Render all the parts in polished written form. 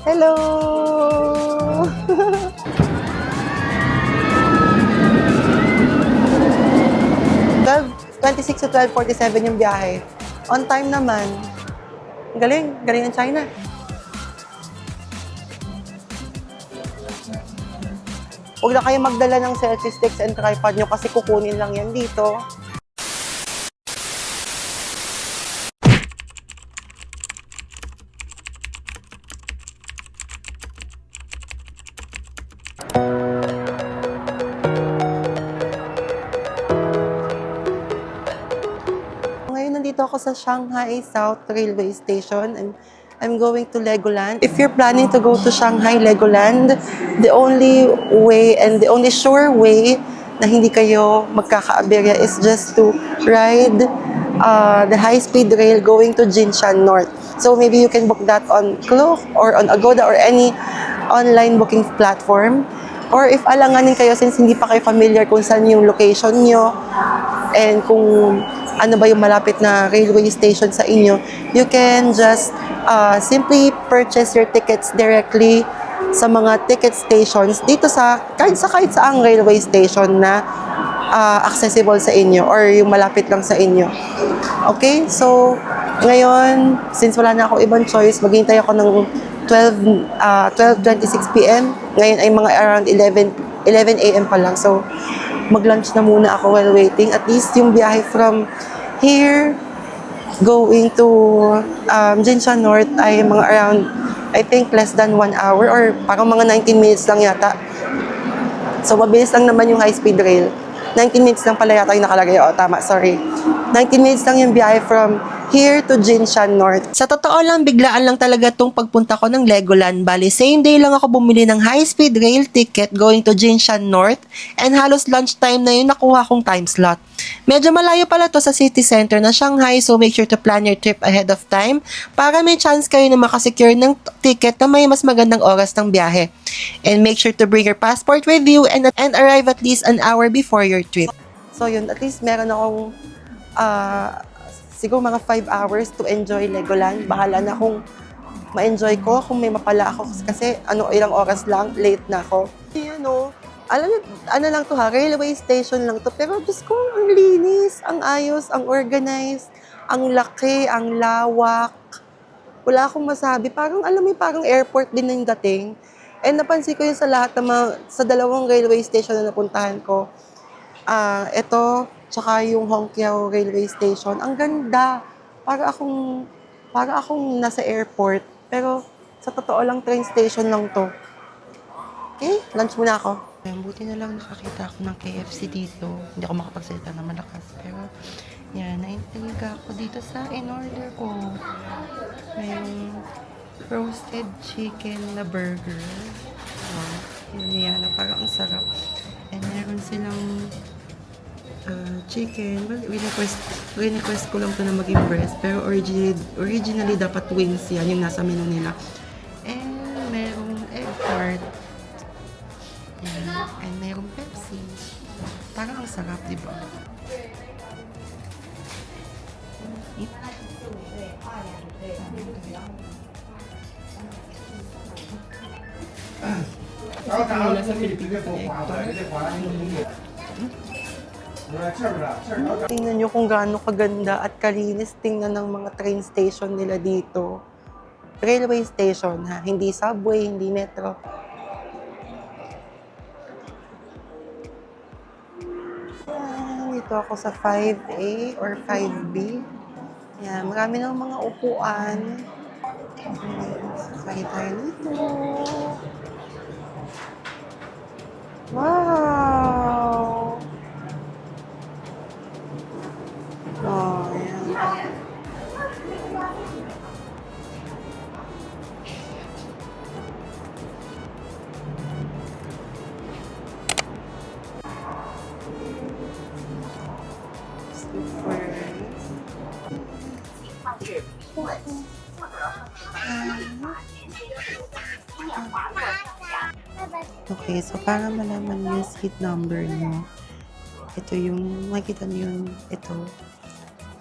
Hello! 12:26 to 12:47 yung biyahe. On time naman. Galing. Galing ng China. Huwag na kayo magdala ng selfie sticks and tripod nyo kasi kukunin lang yan dito. Ngayon nandito ako sa Shanghai South Railway Station and I'm going to Legoland. If you're planning to go to Shanghai Legoland, the only way and the only sure way na hindi kayo magkakaaberya is just to ride the high-speed rail going to Jinshan North. So maybe you can book that on Klook or on Agoda or any online booking platform. Or if alanganin kayo since hindi pa kayo familiar kung saan yung location nyo and kung ano ba yung malapit na railway station sa inyo, you can just simply purchase your tickets directly sa mga ticket stations dito sa kahit saang railway station na accessible sa inyo or yung malapit lang sa inyo. Okay? So, ngayon, since wala na ako ibang choice, maghihintay ako ng 12:26 p.m. Ngayon ay mga around 11 a.m. pa lang. So, mag-lunch na muna ako while waiting. At least yung biyahe from here going to Jinshan North ay mga around, I think, less than 1 hour or parang mga 19 minutes lang yata. So, mabilis lang naman yung high-speed rail. 19 minutes lang pala yata yung nakalagay. O, tama, sorry. 19 minutes lang yung biyahe from here to Jinshan North. Sa totoo lang, biglaan lang talaga tong pagpunta ko ng Legoland. Bali, same day lang ako bumili ng high-speed rail ticket going to Jinshan North and halos lunchtime na yun nakuha kong time slot. Medyo malayo pala to sa city center na Shanghai, so make sure to plan your trip ahead of time para may chance kayo na makasecure ng ticket na may mas magandang oras ng biyahe. And make sure to bring your passport with you and arrive at least an hour before your trip. So yun, at least meron akong siguro mga 5 hours to enjoy Legoland. Bahala na kung ma-enjoy ko, kung may mapala ako kasi ilang oras lang, late na ako. Alam niyo, ano lang to ha, railway station lang to. Pero Diyos ko, ang linis, ang ayos, ang organized, ang laki, ang lawak. Wala akong masabi. Parang, alam mo, parang airport din na yung dating. And napansin ko yun sa lahat ng sa dalawang railway station na napuntahan ko. Ito, tsaka yung Hongqiao Railway Station. Ang ganda. Para akong nasa airport. Pero sa totoo lang, train station lang to. Okay, lunch muna ako. Buti na lang nakakita ako ng KFC dito. Hindi ako makapagsalita na malakas. Pero, yan, naintriga ako dito sa in-order ko. May roasted chicken na burger. Yan, parang ang sarap. And meron silang chicken. Well, request ko lang to na maging breast. Pero originally dapat wings yan, yung nasa menu nila. And merong egg tart. And merong Pepsi. Parang ang sarap, di ba? Tingnan nyo kung gaano kaganda at kalinis tingnan ng mga train station nila dito. Railway station ha, hindi subway, hindi metro. Dito ako sa 5A or 5B. Yan, marami ng mga upuan. Sakay tayo dito. Wow! Oh, yan. Okay, so para malaman niyo yung seat number niyo, ito yung, makikita niyo yung, ito,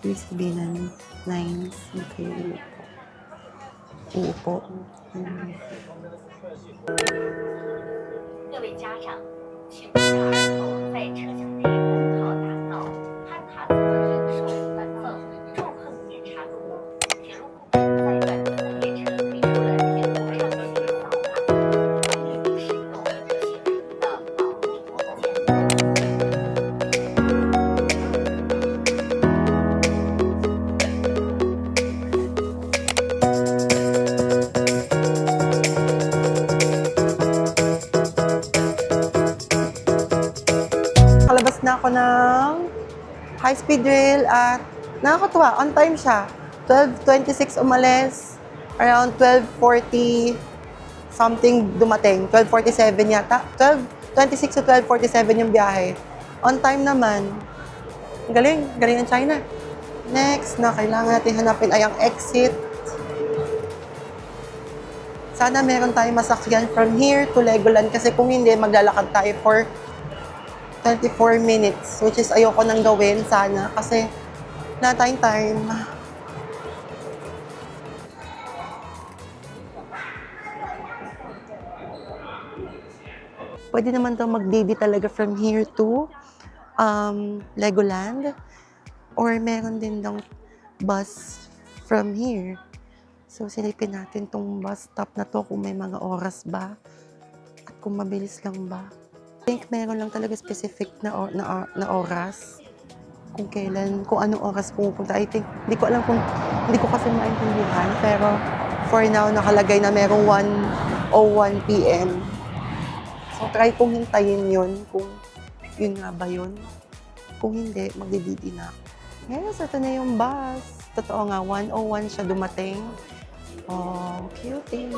ibig sabihin ng lines, kayo ilupo. uupo. 各位家长，请带着儿童在车厢内奔跑打闹、攀爬走艺术、反侧、撞碰检查路怒。铁路部门在短途的列车推出了铁路上面的扫码，方便您使用行人的保密空间。 Nakalabas na ako ng high-speed rail at nakakatuwa, on time siya. 12:26 umalis, around 12:40 something dumating. 12:47 yata. 12:26 to 12:47 yung biyahe. On time naman. Ang galing, galing ng China. Next na kailangan natin hanapin ay ang exit. Sana meron tayong masakyan from here to Legoland kasi kung hindi, maglalakad tayo for 24 minutes, which is ayoko nang gawin sana kasi wala tayong time. Pwede naman daw mag-baby talaga from here to Legoland or meron din daw bus from here. So silipin natin tong bus stop na to kung may mga oras ba at kung mabilis lang ba. I think meron lang talaga specific na oras kung kailan, kung anong oras pumupunta. I think, hindi ko alam kung, hindi ko kasi maintindihan, pero for now, nakalagay na merong 1:01 p.m. So, try kong hintayin yun, kung yun nga ba yun. Kung hindi, magdi-DD na ako. Yes, ito na yung bus. Totoo nga, 1:01 siya dumating. Oh, cutie!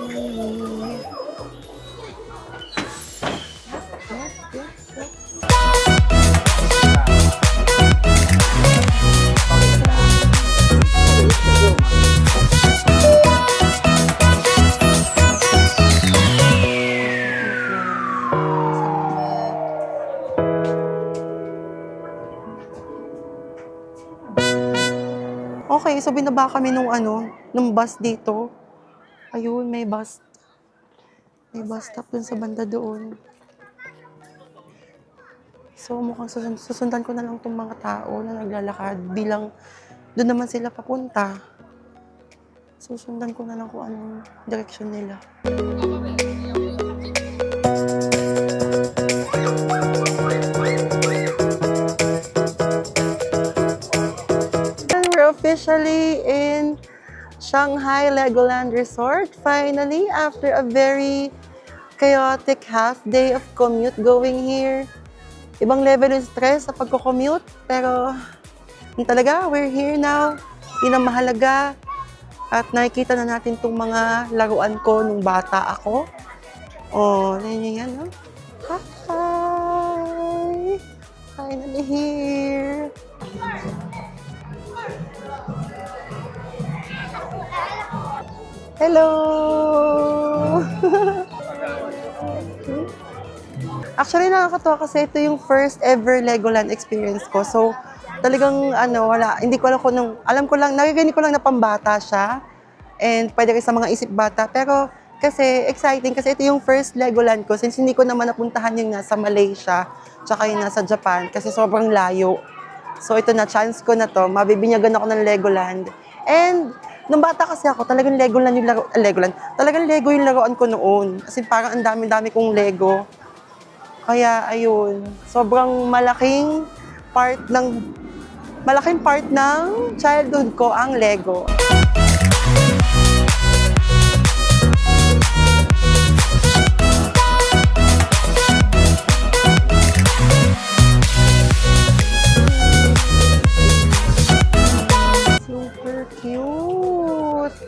Okay, so binaba kami nung bus dito. Ayun, may bus. May bus stop dun sa banda doon. So, mukhang susundan ko na lang itong mga tao na naglalakad bilang doon naman sila papunta. Susundan ko na lang kung anong direksyon nila. And we're officially in Shanghai Legoland Resort. Finally, after a very chaotic half day of commute going here. Ibang level ng stress sa pagko-commute, pero yun talaga, we're here now. Yun ang mahalaga. At nakikita na natin itong mga laruan ko nung bata ako. Oh, yan, no? Hi! Finally here! Hello! Actually, nakakatuwa kasi ito yung first ever Legoland experience ko. So, talagang wala, hindi ko alam kung alam ko lang, narinig ko lang na pambata siya. And pwede rin sa mga isip bata. Pero kasi exciting kasi ito yung first Legoland ko since hindi ko naman napuntahan yung nasa Malaysia tsaka yung nasa Japan kasi sobrang layo. So, ito na, chance ko na to. Mabibinyagan ako ng Legoland. And nung bata kasi ako, talagang Legoland yung Legoland. Talagang Lego yung laruan ko noon. Kasi parang ang dami-dami kong Lego. Kaya ayun, sobrang malaking part ng childhood ko ang Lego. Super cute.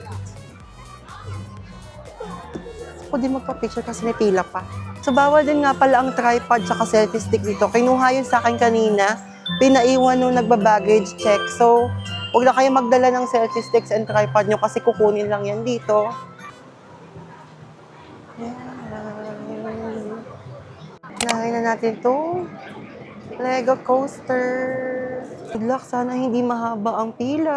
Ako din magpa-picture kasi may pila pa. So, bawal din nga pala ang tripod tsaka selfie stick dito. Kinuha yun sa akin kanina. Pinaiwan nung nagba-baggage check. So, huwag na kayo magdala ng selfie sticks and tripod nyo kasi kukunin lang yan dito. Nahin na natin to. Lego coaster. Good luck. Sana hindi mahaba ang pila.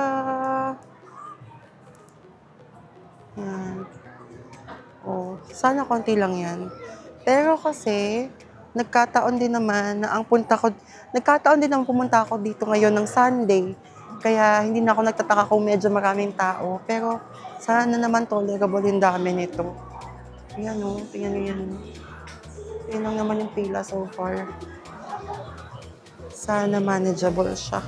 Yan. Sana konti lang yan. Pero kasi, nagkataon din naman na pumunta ako dito ngayon ng Sunday. Kaya hindi na ako nagtataka kung medyo maraming tao. Pero sana naman tolerable yung dami nito. Ayan o, tingnan niyo yan. Yun lang naman yung pila so far. Sana manageable siya.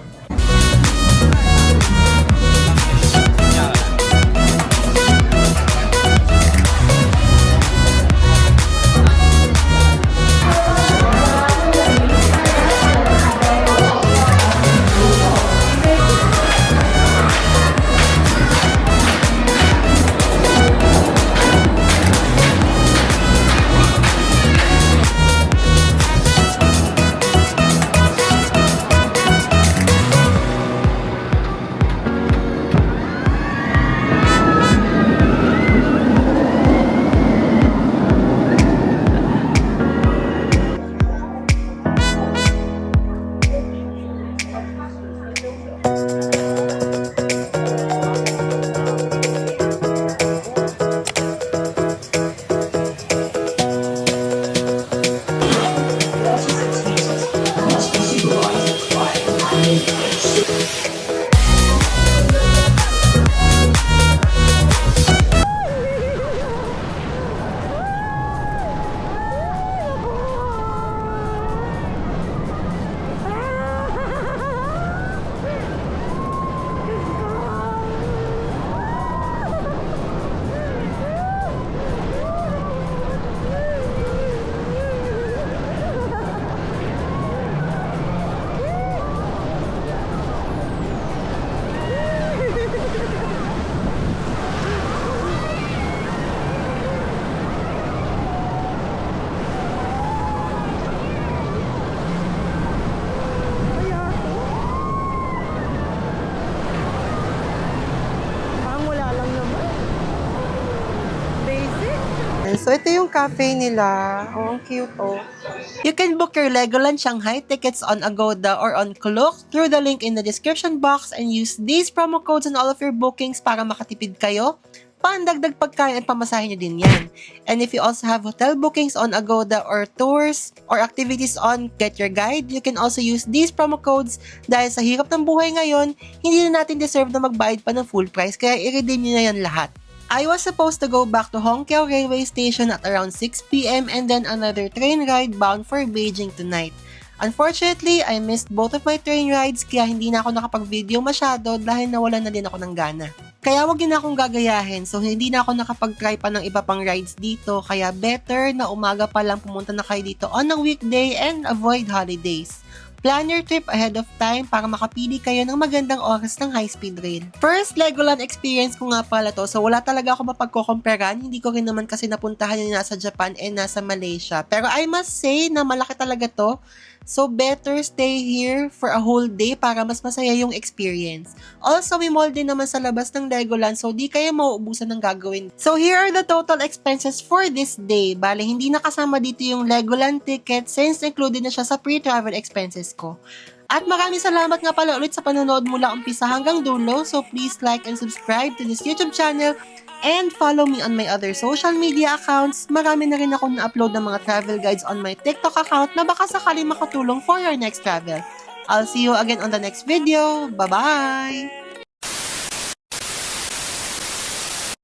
So, ito yung cafe nila. Oh, ang cute, oh. You can book your Legoland Shanghai tickets on Agoda or on Klook through the link in the description box and use these promo codes on all of your bookings para makatipid kayo. Pandagdag pagkain at pamasahin nyo din yan. And if you also have hotel bookings on Agoda or tours or activities on Get Your Guide, you can also use these promo codes dahil sa hirap ng buhay ngayon, hindi na natin deserve na magbayad pa ng full price kaya i-redeem nyo na yan lahat. I was supposed to go back to Hongqiao Railway Station at around 6 p.m. and then another train ride bound for Beijing tonight. Unfortunately, I missed both of my train rides kaya hindi na ako nakapag-video masyado dahil nawalan na din ako ng gana. Kaya wag na akong gagayahin so hindi na ako nakapag-try pa ng iba pang rides dito kaya better na umaga pa lang pumunta na kayo dito on a weekday and avoid holidays. Plan your trip ahead of time para makapili kayo ng magandang oras ng high-speed rail. First Legoland experience ko nga pala to, so wala talaga ako mapagkokomperan. Hindi ko rin naman kasi napuntahan yung nasa Japan and nasa Malaysia. Pero I must say na malaki talaga to. So better stay here for a whole day para mas masaya yung experience. Also, may mall din naman sa labas ng Legoland so di kayo mauubusan ng gagawin. So here are the total expenses for this day. Bale, hindi nakasama dito yung Legoland ticket since included na siya sa pre-travel expenses ko. At maraming salamat nga pala ulit sa panonood mula umpisa hanggang dulo. So please like and subscribe to this YouTube channel and follow me on my other social media accounts. Marami na rin ako na-upload ng mga travel guides on my TikTok account na baka sakali makatulong for your next travel. I'll see you again on the next video. Bye-bye!